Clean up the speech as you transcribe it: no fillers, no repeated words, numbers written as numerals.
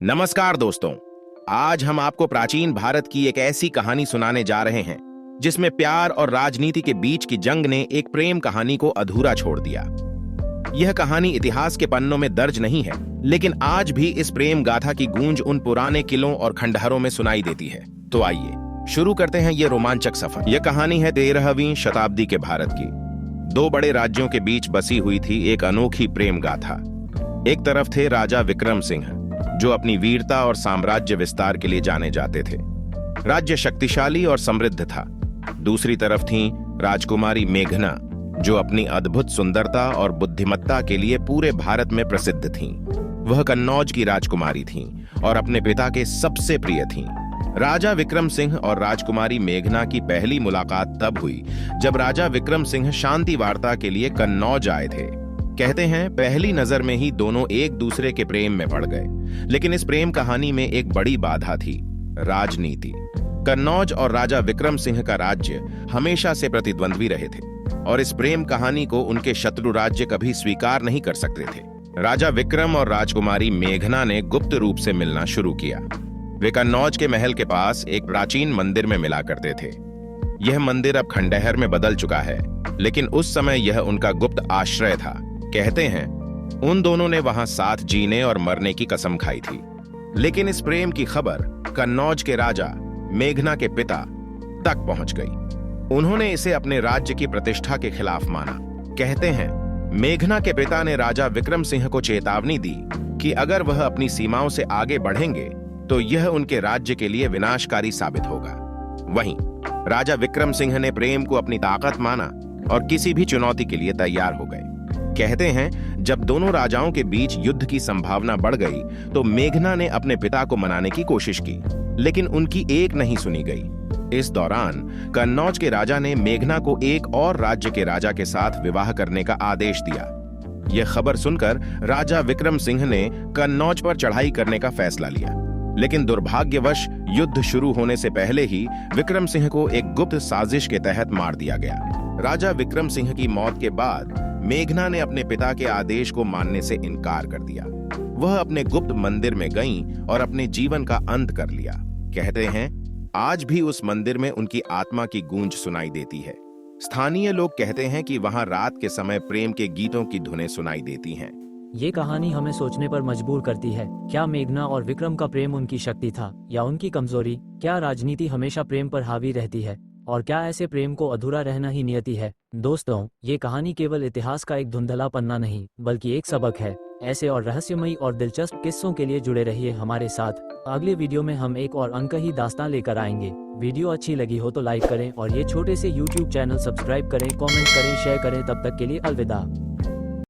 नमस्कार दोस्तों। आज हम आपको प्राचीन भारत की एक ऐसी कहानी सुनाने जा रहे हैं जिसमें प्यार और राजनीति के बीच की जंग ने एक प्रेम कहानी को अधूरा छोड़ दिया। यह कहानी इतिहास के पन्नों में दर्ज नहीं है, लेकिन आज भी इस प्रेम गाथा की गूंज उन पुराने किलों और खंडहरों में सुनाई देती है। तो आइए शुरू करते हैं ये रोमांचक सफर। यह कहानी है 13वीं शताब्दी के भारत की। दो बड़े राज्यों के बीच बसी हुई थी एक अनोखी प्रेम गाथा। एक तरफ थे राजा विक्रम सिंह, जो अपनी वीरता और साम्राज्य विस्तार के लिए जाने जाते थे। राज्य शक्तिशाली और समृद्ध था। दूसरी तरफ थी राजकुमारी मेघना, जो अपनी अद्भुत सुंदरता और बुद्धिमत्ता के लिए पूरे भारत में प्रसिद्ध थीं। वह कन्नौज की राजकुमारी थीं और अपने पिता के सबसे प्रिय थीं। राजा विक्रम सिंह और राजकुमारी मेघना की पहली मुलाकात तब हुई जब राजा विक्रम सिंह शांति वार्ता के लिए कन्नौज आए थे। कहते हैं पहली नजर में ही दोनों एक दूसरे के प्रेम में पड़ गए। लेकिन इस प्रेम कहानी में एक बड़ी बाधा थी, राजनीति। कन्नौज और राजा विक्रम सिंह का राज्य हमेशा से प्रतिद्वंद्वी रहे थे और इस प्रेम कहानी को उनके शत्रु राज्य कभी स्वीकार नहीं कर सकते थे। राजा विक्रम और राजकुमारी मेघना ने गुप्त रूप से मिलना शुरू किया। वे कन्नौज के महल के पास एक प्राचीन मंदिर में मिला करते थे। यह मंदिर अब खंडहर में बदल चुका है, लेकिन उस समय यह उनका गुप्त आश्रय था। कहते हैं उन दोनों ने वहां साथ जीने और मरने की कसम खाई थी। लेकिन इस प्रेम की खबर कन्नौज के राजा मेघना के पिता तक पहुंच गई। उन्होंने इसे अपने राज्य की प्रतिष्ठा के खिलाफ माना। कहते हैं मेघना के पिता ने राजा विक्रम सिंह को चेतावनी दी कि अगर वह अपनी सीमाओं से आगे बढ़ेंगे तो यह उनके राज्य के लिए विनाशकारी साबित होगा। वहीं राजा विक्रम सिंह ने प्रेम को अपनी ताकत माना और किसी भी चुनौती के लिए तैयार हो गए। कहते हैं जब दोनों राजाओं के बीच युद्ध की संभावना बढ़ गई तो मेघना ने अपने पिता को मनाने की कोशिश की, लेकिन उनकी एक नहीं सुनी गई। इस दौरान कन्नौज के राजा ने मेघना को एक और राज्य के राजा के साथ विवाह करने का आदेश दिया। यह खबर सुनकर राजा विक्रम सिंह ने कन्नौज पर चढ़ाई करने का फैसला लिया, लेकिन दुर्भाग्यवश युद्ध शुरू होने से पहले ही विक्रम सिंह को एक गुप्त साजिश के तहत मार दिया गया। राजा विक्रम सिंह की मौत के बाद मेघना ने अपने पिता के आदेश को मानने से इनकार कर दिया। वह अपने गुप्त मंदिर में गईं और अपने जीवन का अंत कर लिया। कहते हैं आज भी उस मंदिर में उनकी आत्मा की गूंज सुनाई देती है। स्थानीय लोग कहते हैं कि वहां रात के समय प्रेम के गीतों की धुनें सुनाई देती हैं। ये कहानी हमें सोचने पर मजबूर करती है। क्या मेघना और विक्रम का प्रेम उनकी शक्ति था या उनकी कमजोरी? क्या राजनीति हमेशा प्रेम पर हावी रहती है और क्या ऐसे प्रेम को अधूरा रहना ही नियति है? दोस्तों, ये कहानी केवल इतिहास का एक धुंधला पन्ना नहीं, बल्कि एक सबक है। ऐसे और रहस्यमयी और दिलचस्प किस्सों के लिए जुड़े रहिए हमारे साथ। अगले वीडियो में हम एक और अनकही दास्तान लेकर आएंगे। वीडियो अच्छी लगी हो तो लाइक करें और ये छोटे से YouTube चैनल सब्सक्राइब करें, कमेंट करें, शेयर करें। तब तक के लिए अलविदा।